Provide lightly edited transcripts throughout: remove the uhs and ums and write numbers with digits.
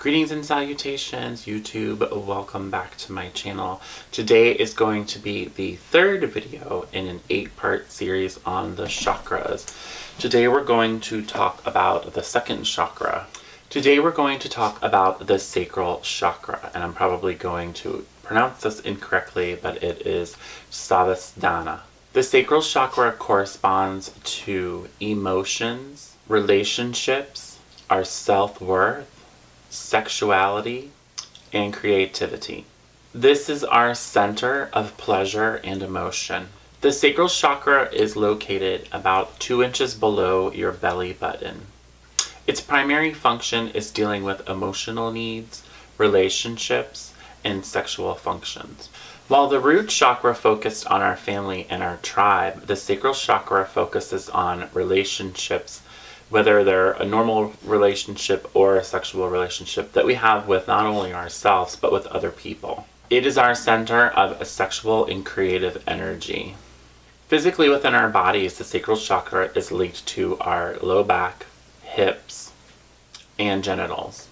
Greetings and salutations, YouTube. Welcome back to my channel. Today is going to be the third video in an 8-part series on the chakras. Today we're going to talk about the second chakra. Today we're going to talk about the Sacral Chakra, and I'm probably going to pronounce this incorrectly, but it is Savasthana. The Sacral Chakra corresponds to emotions, relationships, our self-worth, sexuality, and creativity. This is our center of pleasure and emotion. The Sacral Chakra is located about 2 inches below your belly button. Its primary function is dealing with emotional needs, relationships, and sexual functions. While the root chakra focused on our family and our tribe, the Sacral Chakra focuses on relationships, whether they're a normal relationship or a sexual relationship that we have with not only ourselves, but with other people. It is our center of a sexual and creative energy. Physically within our bodies, the Sacral Chakra is linked to our low back, hips, and genitals.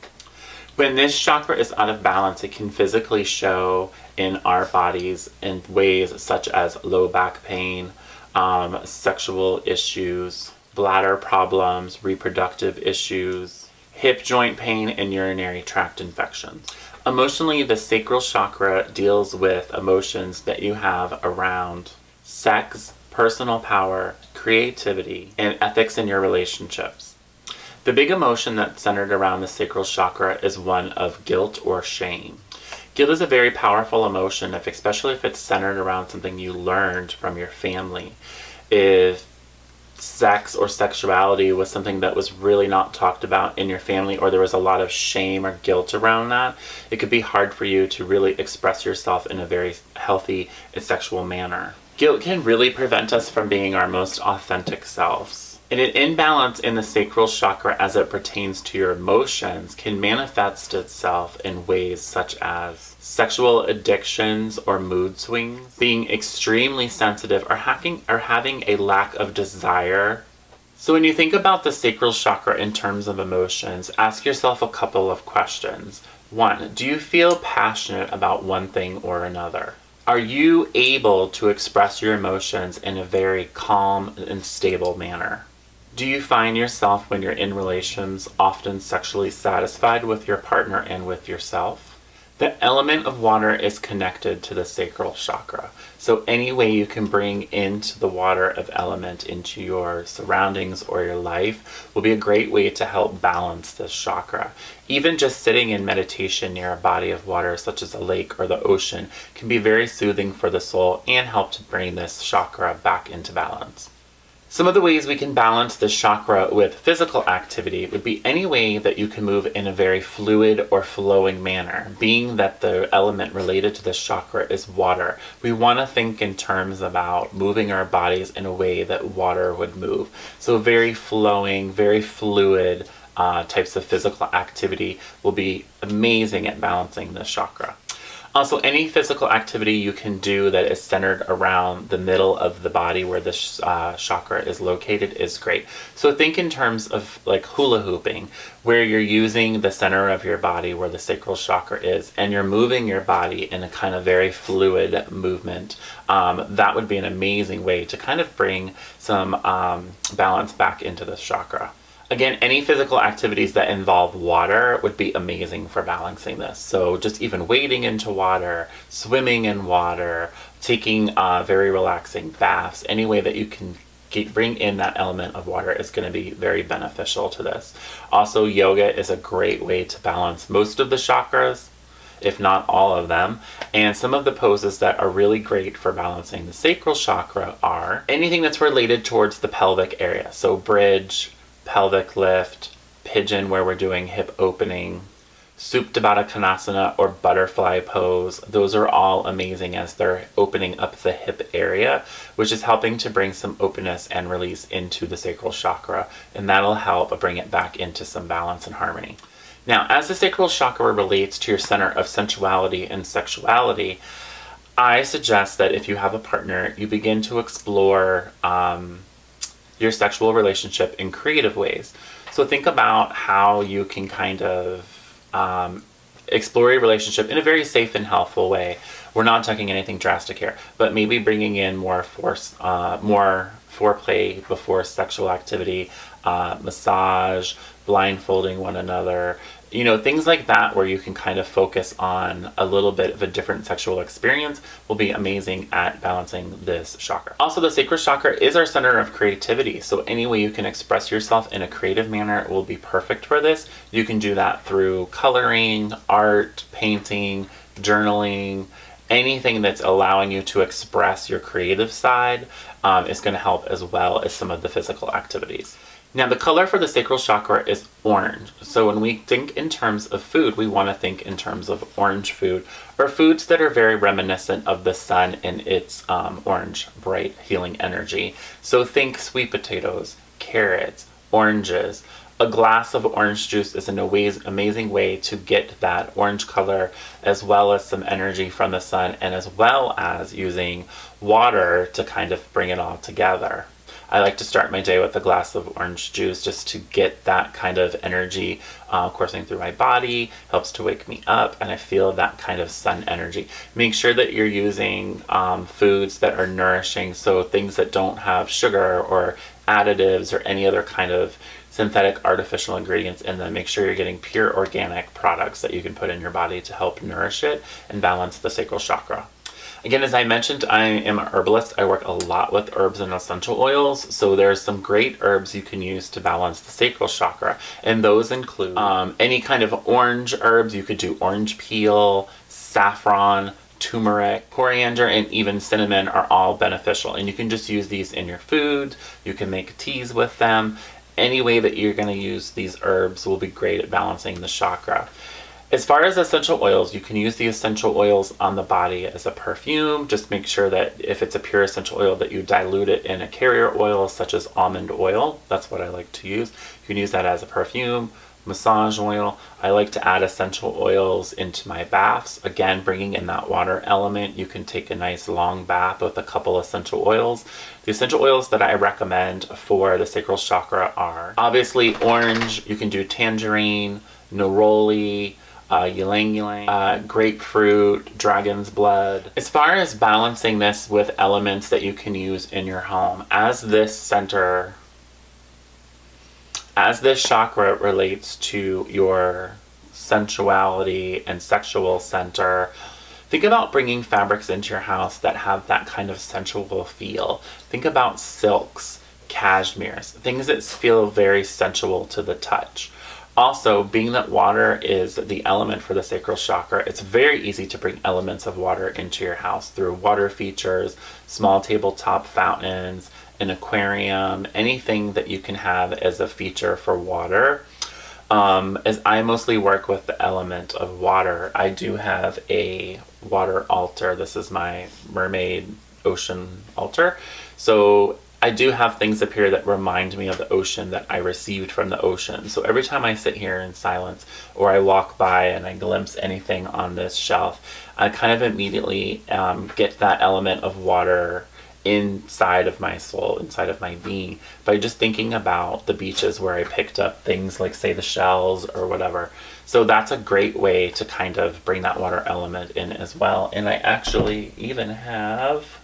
When this chakra is out of balance, it can physically show in our bodies in ways such as low back pain, sexual issues, bladder problems, reproductive issues, hip joint pain, and urinary tract infections. Emotionally, the Sacral Chakra deals with emotions that you have around sex, personal power, creativity, and ethics in your relationships. The big emotion that's centered around the Sacral Chakra is one of guilt or shame. Guilt is a very powerful emotion, especially if it's centered around something you learned from your family. If sex or sexuality was something that was really not talked about in your family, or there was a lot of shame or guilt around that, it could be hard for you to really express yourself in a very healthy and sexual manner. Guilt can really prevent us from being our most authentic selves. And an imbalance in the Sacral Chakra as it pertains to your emotions can manifest itself in ways such as sexual addictions or mood swings, being extremely sensitive, or having a lack of desire. So when you think about the Sacral Chakra in terms of emotions, ask yourself a couple of questions. 1, do you feel passionate about one thing or another? Are you able to express your emotions in a very calm and stable manner? Do you find yourself, when you're in relations, often sexually satisfied with your partner and with yourself? The element of water is connected to the Sacral Chakra. So any way you can bring into the water of element into your surroundings or your life will be a great way to help balance this chakra. Even just sitting in meditation near a body of water, such as a lake or the ocean, can be very soothing for the soul and help to bring this chakra back into balance. Some of the ways we can balance this chakra with physical activity would be any way that you can move in a very fluid or flowing manner. Being that the element related to this chakra is water, we want to think in terms about moving our bodies in a way that water would move. So very flowing, very fluid types of physical activity will be amazing at balancing this chakra. Also, any physical activity you can do that is centered around the middle of the body where this chakra is located is great. So think in terms of like hula hooping, where you're using the center of your body where the Sacral Chakra is, and you're moving your body in a kind of very fluid movement. That would be an amazing way to kind of bring some balance back into this chakra. Again, any physical activities that involve water would be amazing for balancing this. So just even wading into water, swimming in water, taking very relaxing baths, any way that you can bring in that element of water is going to be very beneficial to this. Also, yoga is a great way to balance most of the chakras, if not all of them. And some of the poses that are really great for balancing the Sacral Chakra are anything that's related towards the pelvic area. So bridge, pelvic lift, pigeon where we're doing hip opening, Supta Baddha Konasana or butterfly pose. Those are all amazing as they're opening up the hip area, which is helping to bring some openness and release into the Sacral Chakra, and that'll help bring it back into some balance and harmony. Now, as the Sacral Chakra relates to your center of sensuality and sexuality, I suggest that if you have a partner, you begin to explore your sexual relationship in creative ways. So think about how you can kind of explore a relationship in a very safe and healthful way. We're not talking anything drastic here, but maybe bringing in more foreplay before sexual activity, massage, blindfolding one another, things like that, where you can kind of focus on a little bit of a different sexual experience, will be amazing at balancing this chakra. Also, the sacral chakra is our center of creativity, so any way you can express yourself in a creative manner will be perfect for this. You can do that through coloring, art, painting, journaling. Anything that's allowing you to express your creative side is going to help, as well as some of the physical activities. Now, the color for the sacral chakra is orange. So when we think in terms of food, we want to think in terms of orange food, or foods that are very reminiscent of the sun and its orange, bright, healing energy. So think sweet potatoes, carrots, oranges. A glass of orange juice is an amazing way to get that orange color, as well as some energy from the sun, and as well as using water to kind of bring it all together. I like to start my day with a glass of orange juice just to get that kind of energy coursing through my body. Helps to wake me up, and I feel that kind of sun energy. Make sure that you're using foods that are nourishing, so things that don't have sugar or additives or any other kind of synthetic artificial ingredients in them. Make sure you're getting pure organic products that you can put in your body to help nourish it and balance the sacral chakra. Again, as I mentioned, I am a herbalist. I work a lot with herbs and essential oils, so there's some great herbs you can use to balance the sacral chakra, and those include any kind of orange herbs. You could do orange peel, saffron, turmeric, coriander, and even cinnamon are all beneficial, and you can just use these in your food. You can make teas with them. Any way that you're going to use these herbs will be great at balancing the chakra. As far as essential oils, you can use the essential oils on the body as a perfume. Just make sure that if it's a pure essential oil, that you dilute it in a carrier oil, such as almond oil. That's what I like to use. You can use that as a perfume. Massage oil. I like to add essential oils into my baths. Again, bringing in that water element. You can take a nice long bath with a couple essential oils. The essential oils that I recommend for the sacral chakra are obviously orange. You can do tangerine, neroli, ylang ylang, grapefruit, dragon's blood. As far as balancing this with elements that you can use in your home, as this chakra relates to your sensuality and sexual center, think about bringing fabrics into your house that have that kind of sensual feel. Think about silks, cashmeres, things that feel very sensual to the touch. Also, being that water is the element for the sacral chakra, it's very easy to bring elements of water into your house through water features, small tabletop fountains, an aquarium, anything that you can have as a feature for water. As I mostly work with the element of water, I do have a water altar. This is my mermaid ocean altar. So I do have things up here that remind me of the ocean, that I received from the ocean. So every time I sit here in silence, or I walk by and I glimpse anything on this shelf, I kind of immediately get that element of water inside of my soul, inside of my being, by just thinking about the beaches where I picked up things like, say, the shells or whatever. So that's a great way to kind of bring that water element in as well. And I actually even have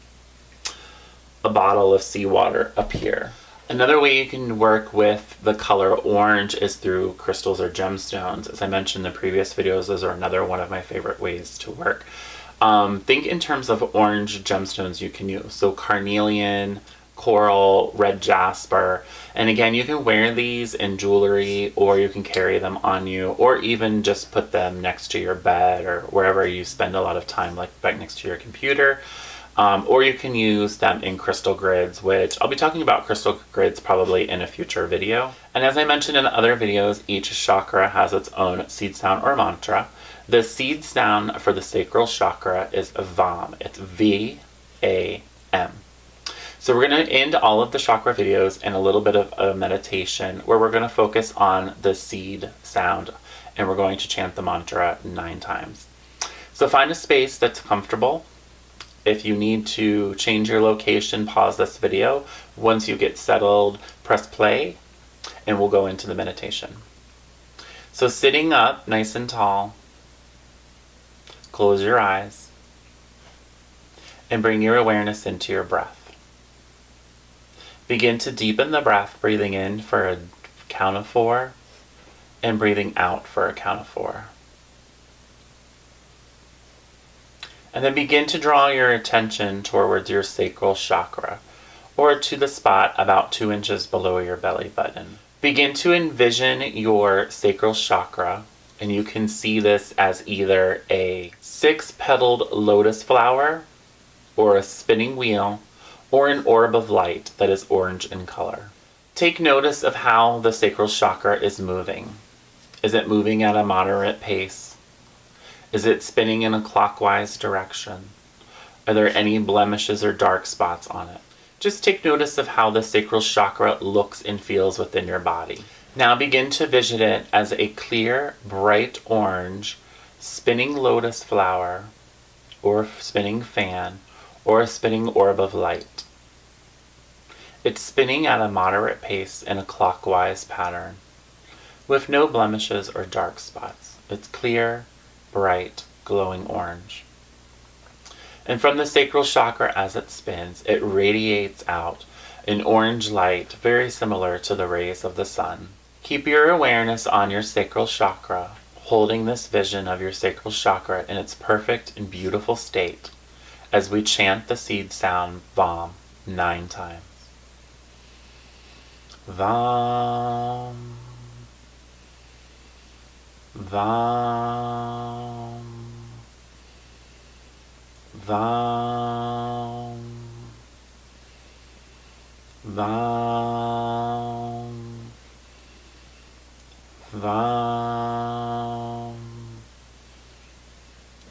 a bottle of seawater up here. Another way you can work with the color orange is through crystals or gemstones. As I mentioned in the previous videos, those are another one of my favorite ways to work. Think in terms of orange gemstones you can use. So carnelian, coral, red jasper. And again, you can wear these in jewelry, or you can carry them on you, or even just put them next to your bed or wherever you spend a lot of time, like right next to your computer. Or you can use them in crystal grids, which I'll be talking about crystal grids probably in a future video. And as I mentioned in other videos, each chakra has its own seed sound or mantra. The seed sound for the sacral chakra is VAM. It's V-A-M. So we're going to end all of the chakra videos in a little bit of a meditation where we're going to focus on the seed sound, and we're going to chant the mantra 9 times. So find a space that's comfortable. If you need to change your location, pause this video. Once you get settled, press play, and we'll go into the meditation. So sitting up nice and tall, close your eyes and bring your awareness into your breath. Begin to deepen the breath, breathing in for a count of 4 and breathing out for a count of 4. And then begin to draw your attention towards your sacral chakra, or to the spot about 2 inches below your belly button. Begin to envision your sacral chakra, and you can see this as either a 6-petaled lotus flower, or a spinning wheel, or an orb of light that is orange in color. Take notice of how the sacral chakra is moving. Is it moving at a moderate pace? Is it spinning in a clockwise direction? Are there any blemishes or dark spots on it? Just take notice of how the sacral chakra looks and feels within your body. Now begin to vision it as a clear, bright orange, spinning lotus flower, or spinning fan, or a spinning orb of light. It's spinning at a moderate pace in a clockwise pattern, with no blemishes or dark spots. It's clear, bright, glowing orange. And from the sacral chakra as it spins, it radiates out an orange light very similar to the rays of the sun. Keep your awareness on your sacral chakra, holding this vision of your sacral chakra in its perfect and beautiful state as we chant the seed sound VAM 9 times. VAM, VAM, VAM, VAM, VAM,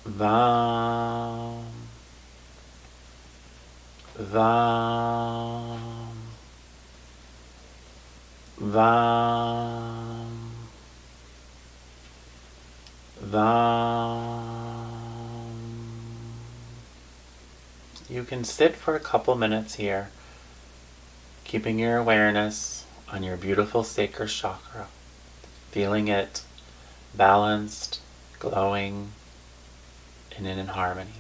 VAM, VAM, VAM, VAM. You can sit for a couple minutes here, keeping your awareness on your beautiful sacral chakra, feeling it balanced, glowing, and in harmony.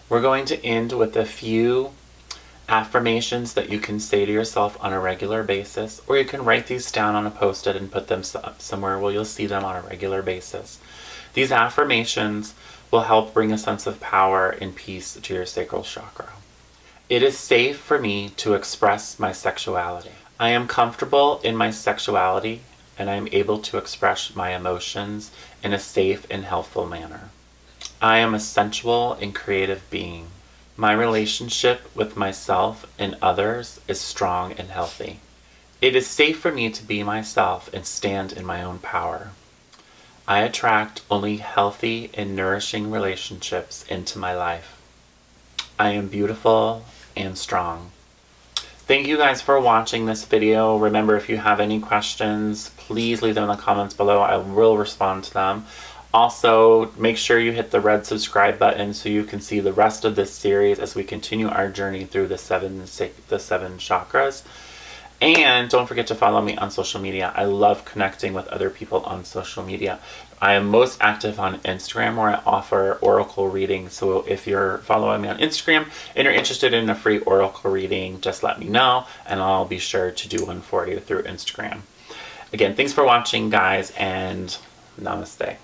We're going to end with a few affirmations that you can say to yourself on a regular basis, or you can write these down on a post-it and put them up somewhere where you'll see them on a regular basis. These affirmations will help bring a sense of power and peace to your sacral chakra. It is safe for me to express my sexuality. I am comfortable in my sexuality, and I am able to express my emotions in a safe and healthful manner. I am a sensual and creative being. My relationship with myself and others is strong and healthy. It is safe for me to be myself and stand in my own power. I attract only healthy and nourishing relationships into my life. I am beautiful and strong. Thank you guys for watching this video. Remember, if you have any questions, please leave them in the comments below. I will respond to them. Also, make sure you hit the red subscribe button so you can see the rest of this series as we continue our journey through the seven chakras. And don't forget to follow me on social media. I love connecting with other people on social media. I am most active on Instagram, where I offer oracle readings. So if you're following me on Instagram and you're interested in a free oracle reading, just let me know and I'll be sure to do one for you through Instagram. Again, thanks for watching, guys, and namaste.